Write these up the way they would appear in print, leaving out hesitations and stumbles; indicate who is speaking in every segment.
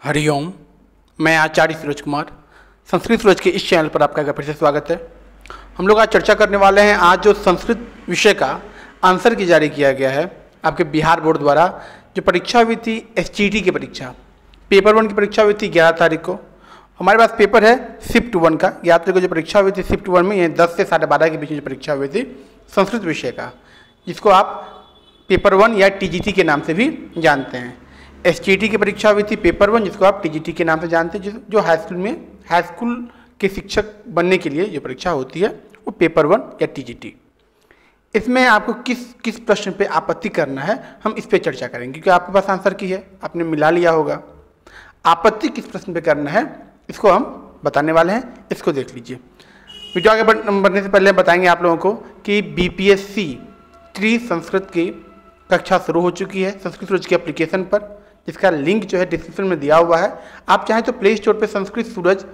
Speaker 1: हरिओम। मैं आचार्य सूरज कुमार, संस्कृत सूरज के इस चैनल पर आपका फिर से स्वागत है। हम लोग आज चर्चा करने वाले हैं आज जो संस्कृत विषय का आंसर की जारी किया गया है आपके बिहार बोर्ड द्वारा। जो परीक्षा हुई थी SGT की परीक्षा, पेपर 1 की परीक्षा हुई थी 11 तारीख को। हमारे पास पेपर है शिफ्ट 1 का। 11 तारीख को जो परीक्षा हुई थी शिफ्ट 1 में, ये 10 से 12:30 के बीच में जो परीक्षा हुई थी संस्कृत विषय का, जिसको आप पेपर 1 या TGT के नाम से भी जानते हैं। SGT की परीक्षा हुई थी पेपर 1, जिसको आप TGT के नाम से जानते हैं। जो हाई स्कूल के शिक्षक बनने के लिए जो परीक्षा होती है वो पेपर 1 या TGT। इसमें आपको किस प्रश्न पे आपत्ति करना है, हम इस पे चर्चा करेंगे, क्योंकि आपके पास आंसर की है, आपने मिला लिया होगा। आपत्ति किस प्रश्न पे करना है इसको हम बताने वाले हैं, इसको देख लीजिए। वीडियो आगे बढ़ने से पहले बताएंगे आप लोगों को कि BPSC ट्री संस्कृत की कक्षा शुरू हो चुकी है संस्कृत सूरज की एप्लीकेशन पर, जिसका लिंक जो है डिस्क्रिप्शन में दिया हुआ है। आप चाहें तो प्ले स्टोर पर संस्कृत सूरज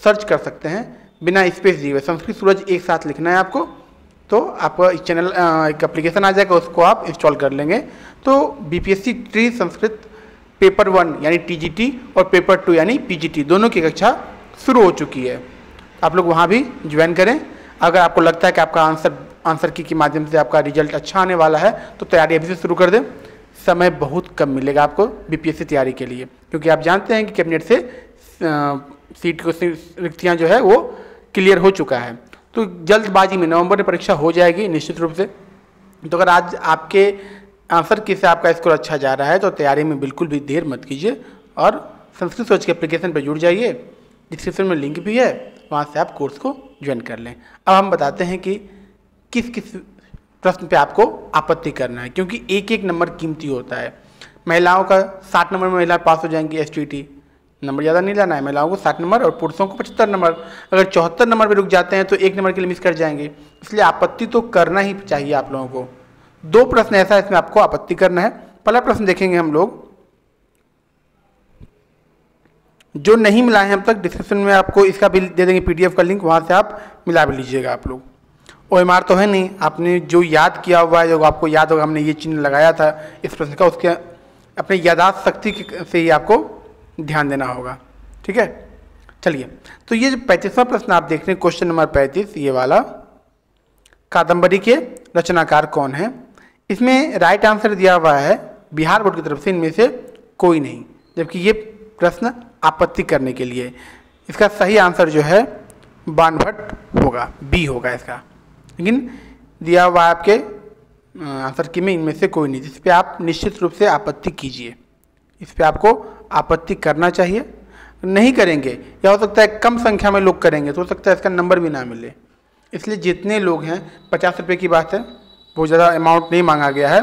Speaker 1: सर्च कर सकते हैं बिना स्पेस दिए हुए। संस्कृत सूरज एक साथ लिखना है आपको, तो आपका इस चैनल एक एप्लीकेशन आ जाएगा, उसको आप इंस्टॉल कर लेंगे। तो BPSC ट्री संस्कृत पेपर 1 यानी TGT और पेपर 2 यानी PGT दोनों की कक्षा शुरू हो चुकी है। आप लोग वहाँ भी ज्वाइन करें। अगर आपको लगता है कि आपका आंसर की के माध्यम से आपका रिजल्ट अच्छा आने वाला है तो तैयारी अभी से शुरू कर दें। समय बहुत कम मिलेगा आपको BPSC तैयारी के लिए, क्योंकि आप जानते हैं कि कैबिनेट से सीट को रिक्तियाँ जो है वो क्लियर हो चुका है। तो जल्दबाजी में नवंबर में परीक्षा हो जाएगी निश्चित रूप से। तो अगर आज आपके आंसर की से आपका स्कोर अच्छा जा रहा है तो तैयारी में बिल्कुल भी देर मत कीजिए और संस्कृत सूरज के एप्लीकेशन पर जुड़ जाइए। डिस्क्रिप्शन में लिंक भी है, वहाँ से आप कोर्स को ज्वाइन कर लें। अब हम बताते हैं कि किस किस प्रश्न पे आपको आपत्ति करना है, क्योंकि एक एक नंबर कीमती होता है। महिलाओं का 60 नंबर में महिला पास हो जाएंगी SGT, नंबर ज़्यादा नहीं लाना है। महिलाओं को 60 नंबर और पुरुषों को 75 नंबर। अगर 74 नंबर पे रुक जाते हैं तो 1 नंबर के लिए मिस कर जाएंगे। इसलिए आपत्ति तो करना ही चाहिए आप लोगों को। 2 प्रश्न ऐसा है इसमें आपको आपत्ति करना है। पहला प्रश्न देखेंगे हम लोग, जो नहीं मिला है हम तक, डिस्क्रिप्शन में आपको इसका भी दे देंगे PDF का लिंक, वहाँ से आप मिला भी लीजिएगा आप लोग। OMR तो है नहीं, आपने जो याद किया हुआ है, जो आपको याद होगा हमने ये चिन्ह लगाया था इस प्रश्न का, उसके अपने यादाश्त शक्ति से ही आपको ध्यान देना होगा। ठीक है, चलिए। तो ये जो 35वां प्रश्न आप देख रहे हैं, क्वेश्चन नंबर 35, ये वाला, कादम्बरी के रचनाकार कौन है? इसमें राइट आंसर दिया हुआ है बिहार बोर्ड की तरफ से इनमें से कोई नहीं, जबकि ये प्रश्न आपत्ति करने के लिए। इसका सही आंसर जो है बाणभट्ट होगा, B होगा इसका। लेकिन दिया हुआ आपके आंसर की में इनमें से कोई नहीं, जिस पे आप निश्चित रूप से आपत्ति कीजिए। इस पे आपको आपत्ति करना चाहिए। नहीं करेंगे या हो सकता है कम संख्या में लोग करेंगे तो हो सकता है इसका नंबर भी ना मिले। इसलिए जितने लोग हैं, 50 रुपये की बात है, बहुत ज़्यादा अमाउंट नहीं मांगा गया है,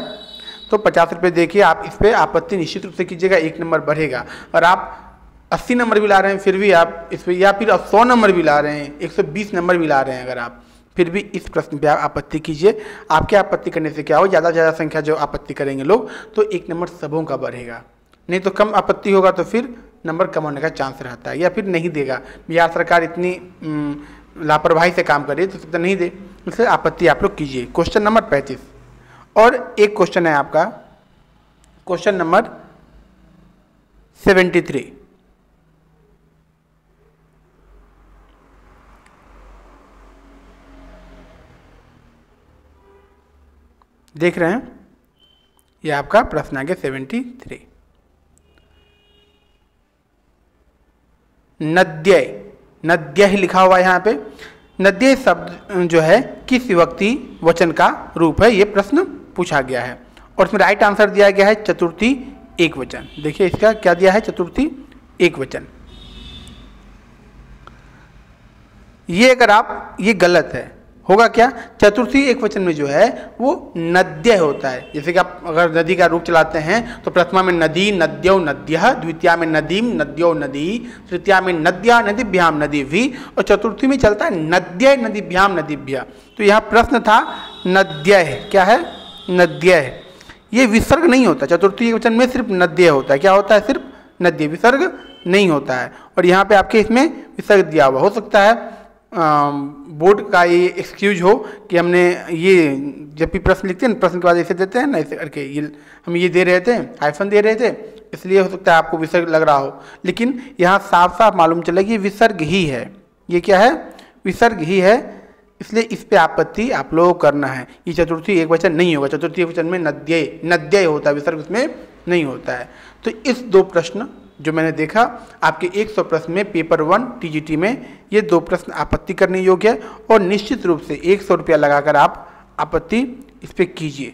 Speaker 1: तो 50 रुपये देखिए आप इस पर आपत्ति निश्चित रूप से कीजिएगा, 1 नंबर बढ़ेगा। और आप 80 नंबर भी ला रहे हैं फिर भी आप इस पर, या फिर आप 100 नंबर भी ला रहे हैं, 120 नंबर भी ला रहे हैं, अगर आप फिर भी इस प्रश्न पे आपत्ति कीजिए। आपके आपत्ति करने से क्या हो, ज़्यादा से ज़्यादा संख्या जो आपत्ति करेंगे लोग तो 1 नंबर सबों का बढ़ेगा। नहीं तो कम आपत्ति होगा तो फिर नंबर कम होने का चांस रहता है, या फिर नहीं देगा। बिहार सरकार इतनी लापरवाही से काम कर रही है तो सकता नहीं दे, इसलिए आपत्ति आप लोग कीजिए। क्वेश्चन नंबर 35 और एक क्वेश्चन है आपका क्वेश्चन नंबर 73। देख रहे हैं, ये आपका प्रश्न आ गया 73। नद्य लिखा हुआ है यहाँ पे। नद्य शब्द जो है किस विभक्ति वचन का रूप है, ये प्रश्न पूछा गया है। और इसमें राइट आंसर दिया गया है चतुर्थी एकवचन। देखिए इसका क्या दिया है, चतुर्थी एकवचन। ये अगर आप, ये गलत है, होगा क्या, चतुर्थी एकवचन में जो है वो नद्य होता है। जैसे कि आप अगर नदी का रूप चलाते हैं तो प्रथमा में नदी, नद्यो नद्यः, द्वितीया में नदीम, नद्यो नदी, तृतीया में नद्या, नदीभ्याम नदीभि, और चतुर्थी में चलता है नद्य नदीभ्याम नदीभ्य। तो यहाँ प्रश्न था नद्य है, क्या है, नद्य है। ये विसर्ग नहीं होता, चतुर्थी एकवचन में सिर्फ नद्य होता है। क्या होता है, सिर्फ नद्य, विसर्ग नहीं होता है। और यहाँ पे आपके इसमें विसर्ग दिया हुआ, हो सकता है बोर्ड का ये एक्सक्यूज हो कि हमने ये जब भी प्रश्न लिखते हैं प्रश्न के बाद ऐसे देते हैं ना, ऐसे करके ये हम ये दे रहे थे, हाइफन दे रहे थे, इसलिए हो सकता है आपको विसर्ग लग रहा हो, लेकिन यहाँ साफ साफ मालूम चला कि विसर्ग ही है। ये क्या है? विसर्ग ही है, इसलिए इस पे आपत्ति आप लोगों को करना है। ये चतुर्थी एकवचन नहीं होगा, चतुर्थी एकवचन में नद्यय नद्यय होता है, विसर्ग उसमें नहीं होता है। तो इस 2 प्रश्न जो मैंने देखा आपके 100 प्रश्न में पेपर 1 टीजीटी में ये 2 प्रश्न आपत्ति करने योग्य है, और निश्चित रूप से 100 रुपया लगाकर आप आपत्ति इस पर कीजिए,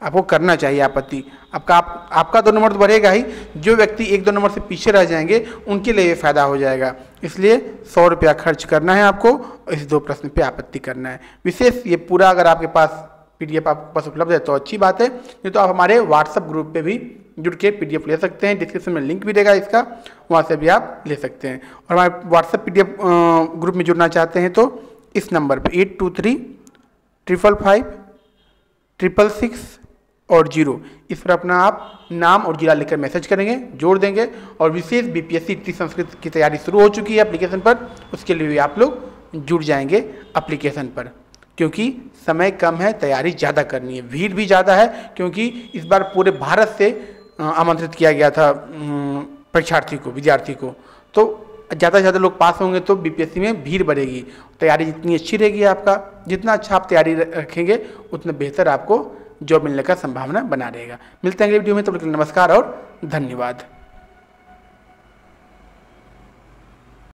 Speaker 1: आपको करना चाहिए आपत्ति। आपका 2 नंबर तो बढ़ेगा ही, जो व्यक्ति 1-2 नंबर से पीछे रह जाएंगे उनके लिए ये फायदा हो जाएगा। इसलिए 100 रुपया खर्च करना है आपको, इस 2 प्रश्न पे आपत्ति करना है। विशेष ये पूरा अगर आपके पास PDF आपके पास उपलब्ध है तो अच्छी बात है, नहीं तो आप हमारे व्हाट्सएप ग्रुप पे भी जुड़ के PDF ले सकते हैं। डिस्क्रिप्शन में लिंक भी देगा इसका, वहाँ से भी आप ले सकते हैं। और हमारे व्हाट्सएप PDF ग्रुप में जुड़ना चाहते हैं तो इस नंबर पे 82355566 और 0 इस पर अपना आप नाम और जिला लेकर मैसेज करेंगे, जोड़ देंगे। और विशेष BPSC संस्कृत की तैयारी शुरू हो चुकी है एप्लीकेशन पर, उसके लिए भी आप लोग जुड़ जाएंगे एप्लीकेशन पर, क्योंकि समय कम है, तैयारी ज़्यादा करनी है, भीड़ भी ज़्यादा है, क्योंकि इस बार पूरे भारत से आमंत्रित किया गया था परीक्षार्थी को, विद्यार्थी को। तो ज़्यादा से ज़्यादा लोग पास होंगे तो BPSC में भीड़ बढ़ेगी, तैयारी जितनी अच्छी रहेगी आपका, जितना अच्छा आप तैयारी रखेंगे उतना बेहतर आपको जॉब मिलने का संभावना बना रहेगा। मिलते हैं अगले वीडियो में, तब तक नमस्कार और धन्यवाद।